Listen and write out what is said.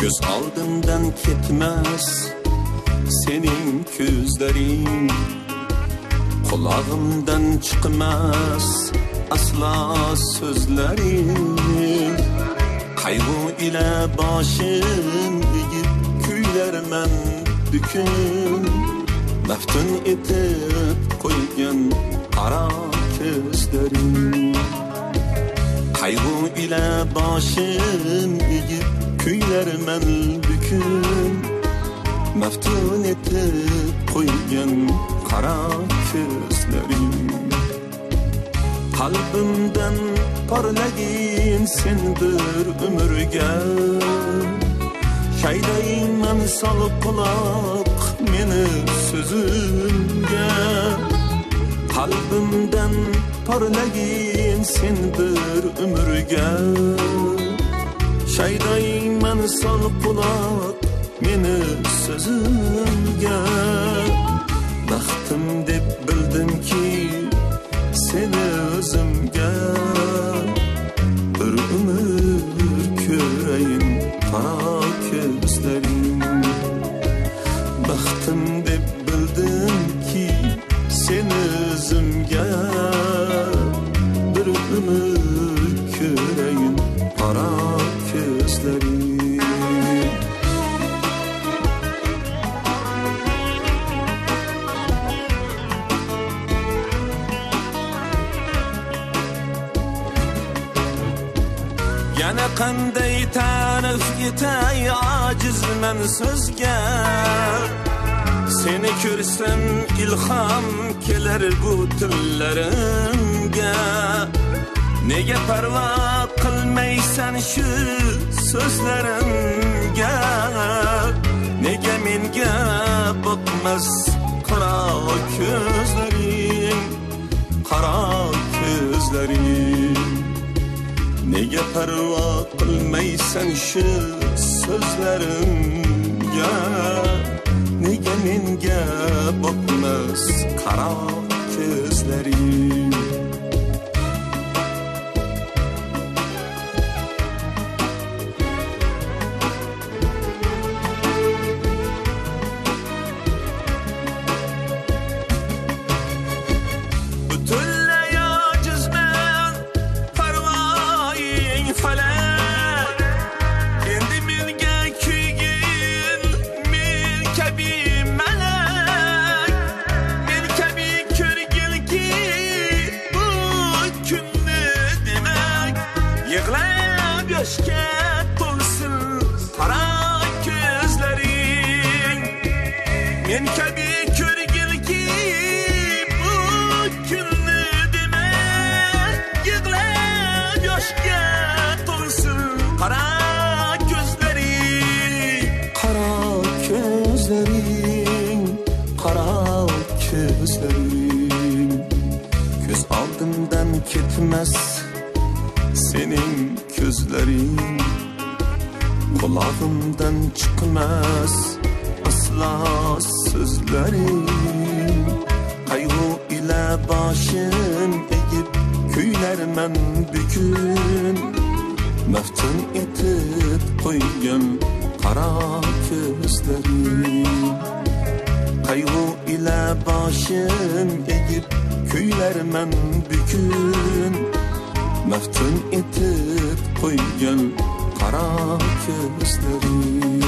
Göz aldımdan ketmez senin közlerin, kulağımdan çıkmaz asla sözlerin. Kaygı ile başım eğip kuylarman bükün, meftun etip koygan kara közlerin. Kaygı ile başım eğip kuylarman bükün, meftun etip koygan kara közlerin. Kalbimden parlagin sendir ömürge, şaydayman salıp kulak meni sözümge. Kalbimden parlagin sendir ömürge, şaydayman salıp kulak meni sözümge. Baxtim deb bildim ki seni özümge, bir ömür ko'rayin qara ko'zlaring. Baxtim deb bildim ki seni özümge, bir ömür ko'rayin qara ko'zlaring. Yana qanday ta'rif etay ojizman so'zga, seni ko'rsam ilhom kelar bu tillarimga. Nega parvo qilmaysan shu so'zlarimga, nega menga boqmas qara ko'zlaring, qara ko'zlaring. Nega parvo qilmaysan shu so'zlarimga, nega menga boqmas qara ko'zlaring. Men kabi ko'rgilki bu kunni demak, yig'lab yoshga to'lsin qara ko'zlaring, qara ko'zlaring, qara ko'zlaring. Ko'z oldimdan ketmas sening ko'zlaring, kulağımdan çıkmaz asla sözlerin. Kaygı ile başım eğip kuylarman bükün, meftun etip koygan kara közlerin. Kaygı ile başım eğip kuylarman bükün, meftun etip koygan kara közlerin.